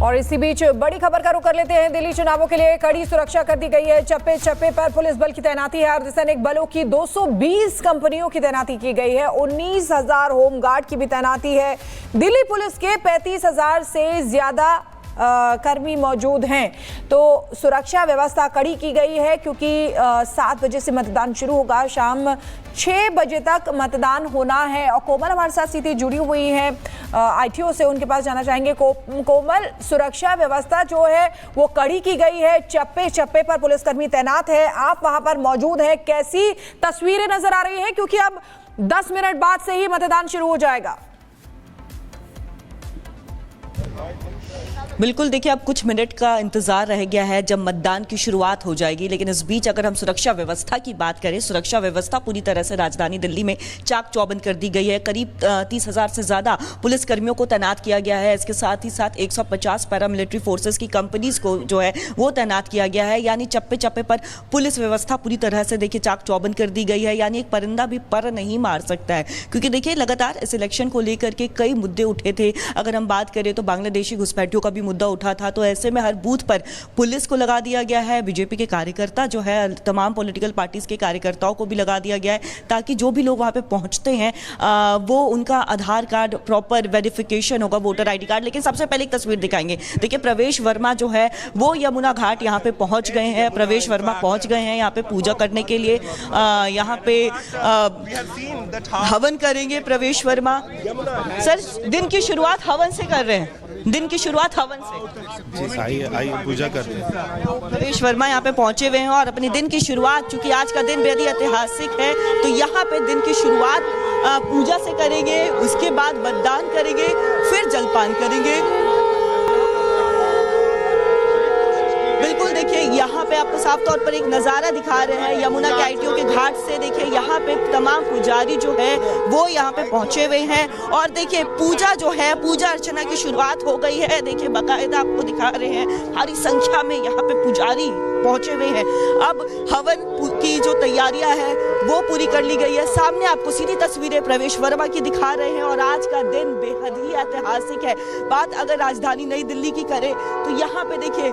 और इसी बीच बड़ी खबर का रुख कर लेते हैं। दिल्ली चुनावों के लिए कड़ी सुरक्षा कर दी गई है। चप्पे चप्पे पर पुलिस बल की तैनाती है। अर्धसैनिक बलों की 220 कंपनियों की तैनाती की गई है। 19,000 होमगार्ड की भी तैनाती है। दिल्ली पुलिस के 35,000 से ज्यादा कर्मी मौजूद हैं। तो सुरक्षा व्यवस्था कड़ी की गई है क्योंकि 7 बजे से मतदान शुरू होगा। शाम 6 बजे तक मतदान होना है। और कोमल हमारे साथ सीधे जुड़ी हुई है ITO से, उनके पास जाना चाहेंगे। कोमल, सुरक्षा व्यवस्था जो है वो कड़ी की गई है। चप्पे चप्पे पर पुलिसकर्मी तैनात है। आप वहां पर मौजूद हैं, कैसी तस्वीरें नजर आ रही है क्योंकि अब 10 मिनट बाद से ही मतदान शुरू हो जाएगा। बिल्कुल, देखिए अब कुछ मिनट का इंतजार रह गया है जब मतदान की शुरुआत हो जाएगी। लेकिन इस बीच अगर हम सुरक्षा व्यवस्था की बात करें, सुरक्षा व्यवस्था पूरी तरह से राजधानी दिल्ली में चाक चौबंद कर दी गई है। करीब 30,000 से ज़्यादा पुलिसकर्मियों को तैनात किया गया है। इसके साथ ही साथ 150 पैरामिलिट्री फोर्सेस की कंपनीज को जो है वो तैनात किया गया है। यानी चप्पे चप्पे पर पुलिस व्यवस्था पूरी तरह से देखिए चाक चौबंद कर दी गई है। यानी एक परिंदा भी पर नहीं मार सकता है, क्योंकि देखिए लगातार इस इलेक्शन को लेकर के कई मुद्दे उठे थे। अगर हम बात करें तो बांग्लादेशी घुसपैठियों का भी मुद्दा उठा था। तो ऐसे में हर बूथ पर पुलिस को लगा दिया गया है। बीजेपी के कार्यकर्ता जो है, तमाम पॉलिटिकल पार्टीज के कार्यकर्ताओं को भी लगा दिया गया है, ताकि जो भी लोग वहां पे पहुंचते हैं वो उनका आधार कार्ड प्रॉपर वेरिफिकेशन होगा, वोटर ID कार्ड। लेकिन सबसे पहले एक तस्वीर दिखाएंगे। देखिए प्रवेश वर्मा जो है वो यमुना घाट यहाँ पे पहुंच गए हैं। प्रवेश वर्मा पहुंच गए हैं यहाँ पे पूजा करने के लिए। यहाँ पे हवन करेंगे प्रवेश वर्मा। सर, दिन की शुरुआत हवन से कर रहे हैं। दिन की शुरुआत हवन से आई पूजा करते हैं। प्रवेश वर्मा यहाँ पे पहुंचे हुए हैं और अपने दिन की शुरुआत, चूंकि आज का दिन बेहद ऐतिहासिक है, तो यहाँ पे दिन की शुरुआत पूजा से करेंगे। उसके बाद मतदान करेंगे, फिर जलपान करेंगे। बिल्कुल, देखिए यहाँ पे आपको साफ तौर पर एक नज़ारा दिखा रहे हैं यमुना के ITO के घाट से। देखिए यहाँ पे तमाम पुजारी जो है वो यहाँ पे पहुंचे हुए हैं और देखिए पूजा जो है, पूजा अर्चना की शुरुआत हो गई है। देखिए बाकायदा आपको दिखा रहे हैं, भारी संख्या में यहाँ पे पुजारी पहुंचे हुए हैं। अब हवन की जो तैयारियां हैं वो पूरी कर ली गई है। सामने आपको सीधी तस्वीरें प्रवेश वर्मा की दिखा रहे हैं और आज का दिन बेहद ही ऐतिहासिक है। बात अगर राजधानी नई दिल्ली की करें तो यहाँ पे देखिए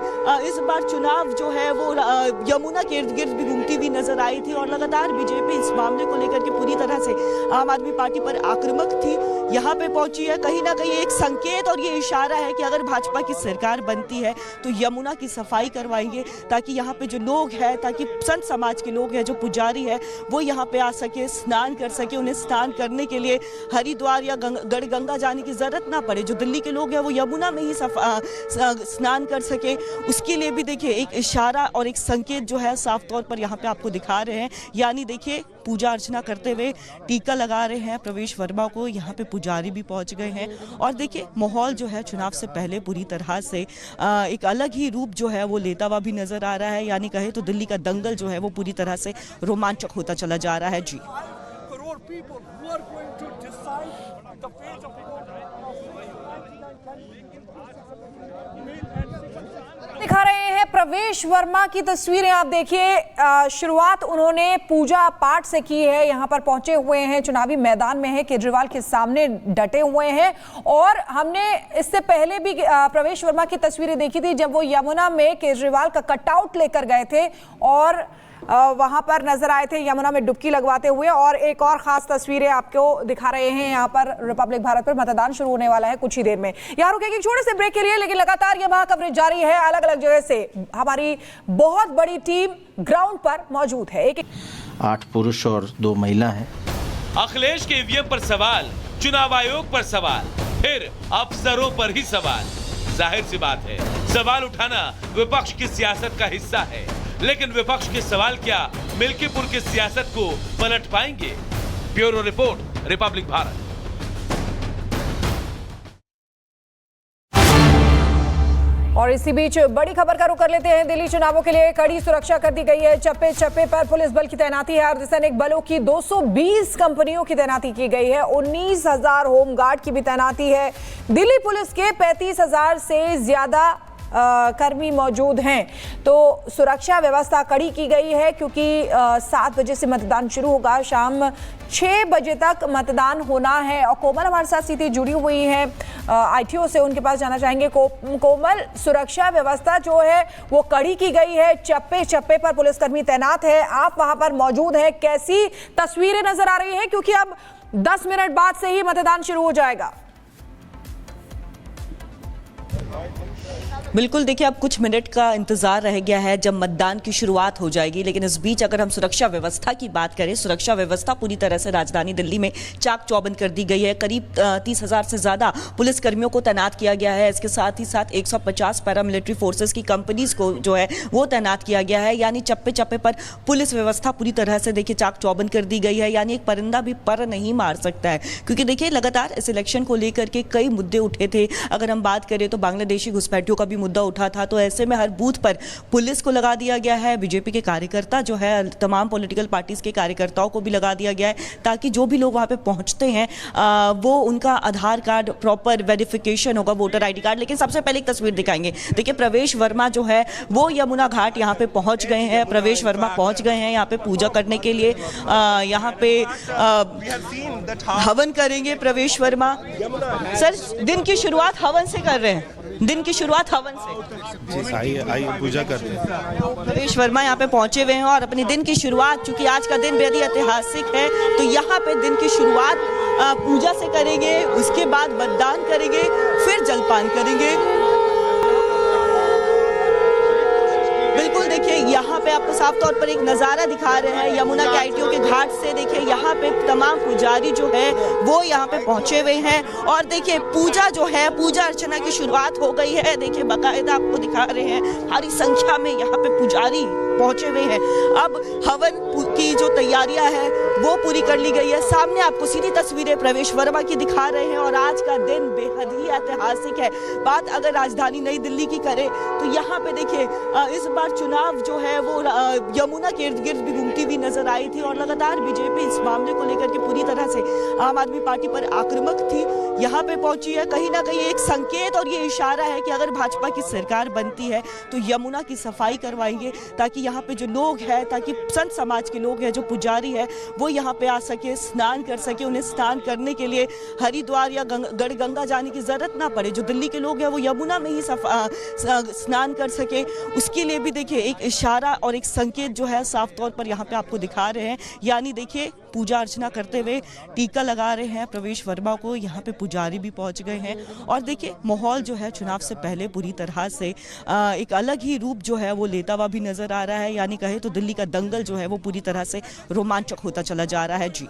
इस बार चुनाव जो है वो यमुना के इर्द गिर्द भी घूमती हुई नजर आई थी और लगातार बीजेपी इस मामले को लेकर के पूरी तरह से आम आदमी पार्टी पर आक्रामक थी। यहाँ पे पहुंची है, कहीं ना कहीं एक संकेत और ये इशारा है कि अगर भाजपा की सरकार बनती है तो यमुना की सफाई करवाएंगे, ताकि यहाँ पे जो लोग हैं, ताकि संत समाज के लोग हैं, जो पुजारी है, वो यहाँ पे आ सके, स्नान कर सके। उन्हें स्नान करने के लिए हरिद्वार या गढ़गंगा जाने की जरूरत ना पड़े। जो दिल्ली के लोग हैं वो यमुना में ही स्नान कर सके। उसके लिए भी देखिए एक इशारा और एक संकेत जो है साफ तौर पर यहाँ पे आपको दिखा रहे हैं। यानी देखिए पूजा अर्चना करते हुए टीका लगा रहे हैं प्रवेश वर्मा को। यहाँ पे पुजारी भी पहुंच गए हैं और देखिए माहौल जो है चुनाव से पहले पूरी तरह से एक अलग ही रूप जो है वो लेता हुआ भी नजर आ रहा है। यानी कहे तो दिल्ली का दंगल जो है वो पूरी तरह से रोमांचक होता चला जा रहा है। जी, दिखा रहे हैं प्रवेश वर्मा की तस्वीरें। आप देखिए शुरुआत उन्होंने पूजा पाठ से की है। यहाँ पर पहुंचे हुए हैं, चुनावी मैदान में है, केजरीवाल के सामने डटे हुए हैं। और हमने इससे पहले भी प्रवेश वर्मा की तस्वीरें देखी थी जब वो यमुना में केजरीवाल का कटआउट लेकर गए थे और वहां पर नजर आए थे यमुना में डुबकी लगवाते हुए। और एक और खास तस्वीरें आपको दिखा रहे हैं। यहाँ पर रिपब्लिक भारत पर मतदान शुरू होने वाला है कुछ ही देर में। यहाँ रुकेंगे एक छोटे से ब्रेक के लिए, लेकिन लगातार ये वहां कवरेज जारी है। अलग अलग जगह से हमारी बहुत बड़ी टीम ग्राउंड पर मौजूद है। 8 पुरुष और 2 महिला हैं। अखिलेश के ईवीएम पर सवाल, चुनाव आयोग पर सवाल, फिर अफसरों पर ही सवाल। जाहिर सी बात है, सवाल उठाना विपक्ष की सियासत का हिस्सा है, लेकिन विपक्ष के सवाल क्या मिल्कीपुर की सियासत को पलट पाएंगे? Bureau report, Republic Bharat. और इसी बीच बड़ी खबर का रुख कर लेते हैं। दिल्ली चुनावों के लिए कड़ी सुरक्षा कर दी गई है। चप्पे चप्पे पर पुलिस बल की तैनाती है। अर्धसैनिक बलों की 220 कंपनियों की तैनाती की गई है। 19,000 होमगार्ड की भी तैनाती है। दिल्ली पुलिस के 35,000 से ज्यादा कर्मी मौजूद हैं। तो सुरक्षा व्यवस्था कड़ी की गई है क्योंकि 7 बजे से मतदान शुरू होगा, शाम 6 बजे तक मतदान होना है। और कोमल हमारे साथ सीधी जुड़ी हुई है ITO से, उनके पास जाना चाहेंगे। कोमल, सुरक्षा व्यवस्था जो है वो कड़ी की गई है, चप्पे चप्पे पर पुलिसकर्मी तैनात है, आप वहां पर मौजूद हैं, कैसी तस्वीरें नजर आ रही है क्योंकि अब 10 मिनट बाद से ही मतदान शुरू हो जाएगा? बिल्कुल, देखिए अब कुछ मिनट का इंतजार रह गया है जब मतदान की शुरुआत हो जाएगी, लेकिन इस बीच अगर हम सुरक्षा व्यवस्था की बात करें, सुरक्षा व्यवस्था पूरी तरह से राजधानी दिल्ली में चाक चौबंद कर दी गई है। करीब 30,000 से ज्यादा पुलिसकर्मियों को तैनात किया गया है। इसके साथ ही साथ 150 पैरामिलिट्री फोर्सेस की कंपनीज को जो है वो तैनात किया गया है। यानी चप्पे चप्पे पर पुलिस व्यवस्था पूरी तरह से देखिए चाक चौबंद कर दी गई है। यानी एक परिंदा भी पर नहीं मार सकता है, क्योंकि देखिए लगातार इस इलेक्शन को लेकर के कई मुद्दे उठे थे। अगर हम बात करें तो बांग्लादेशी घुसपैठियों का भी मुद्दा उठा था, तो ऐसे में हर बूथ पर पुलिस को लगा दिया गया है। बीजेपी के कार्यकर्ता जो है, तमाम पॉलिटिकल पार्टीज के कार्यकर्ताओं को भी लगा दिया गया है, ताकि जो भी लोग वहां पे पहुंचते हैं वो उनका आधार कार्ड प्रॉपर वेरिफिकेशन होगा, वोटर आईडी कार्ड। लेकिन सबसे पहले एक तस्वीर दिखाएंगे। देखिए प्रवेश वर्मा जो है वो यमुना घाट यहाँ पे पहुंच गए हैं। प्रवेश वर्मा पहुंच गए हैं यहाँ पे पूजा करने के लिए। यहाँ पे हवन करेंगे प्रवेश वर्मा। सर, दिन की शुरुआत हवन से कर रहे हैं, दिन की शुरुआत हवन से। आई पूजा करते हैं। प्रवेश वर्मा यहाँ पे पहुंचे हुए हैं और अपने दिन की शुरुआत, चूंकि आज का दिन बेहद ही ऐतिहासिक है, तो यहाँ पे दिन की शुरुआत पूजा से करेंगे, उसके बाद मतदान करेंगे, फिर जलपान करेंगे। बिल्कुल, देखिए यहाँ पे आपको साफ तौर पर एक नज़ारा दिखा रहे हैं यमुना के ITO के घाट से। देखिए यहाँ पे तमाम पुजारी जो है वो यहाँ पे पहुंचे हुए हैं और देखिए पूजा जो है, पूजा अर्चना की शुरुआत हो गई है। देखिए बाकायदा आपको दिखा रहे हैं, भारी संख्या में यहाँ पे पुजारी पहुंचे हुए हैं। अब हवन की जो तैयारियां हैं वो पूरी कर ली गई है। सामने आपको सीधी तस्वीरें प्रवेश वर्मा की दिखा रहे हैं और आज का दिन बेहद ही ऐतिहासिक है। बात अगर राजधानी नई दिल्ली की करें तो यहाँ पे देखिए इस बार चुनाव जो है वो यमुना के इर्द गिर्द भी घूमती हुई नजर आई थी और लगातार बीजेपी इस मामले को लेकर के पूरी तरह से आम आदमी पार्टी पर आक्रामक थी। यहाँ पे पहुंची है, कहीं ना कहीं एक संकेत और ये इशारा है कि अगर भाजपा की सरकार बनती है तो यमुना की सफाई करवाएंगे, ताकि यहाँ पे जो लोग हैं, ताकि संत समाज के लोग हैं, जो पुजारी है, वो यहाँ पे आ सके, स्नान कर सके। उन्हें स्नान करने के लिए हरिद्वार या गढ़गंगा जाने की जरूरत ना पड़े। जो दिल्ली के लोग हैं वो यमुना में ही स्नान कर सके। उसके लिए भी देखिए एक इशारा और एक संकेत जो है साफ तौर पर यहाँ पे आपको दिखा रहे हैं। यानी देखिए पूजा अर्चना करते हुए टीका लगा रहे हैं प्रवेश वर्मा को। यहाँ पे पुजारी भी पहुंच गए हैं और देखिए माहौल जो है चुनाव से पहले पूरी तरह से एक अलग ही रूप जो है वो लेता हुआ भी नजर आ रहा है। यानी कहे तो दिल्ली का दंगल जो है वो पूरी तरह से रोमांचक होता चला जा रहा है। जी।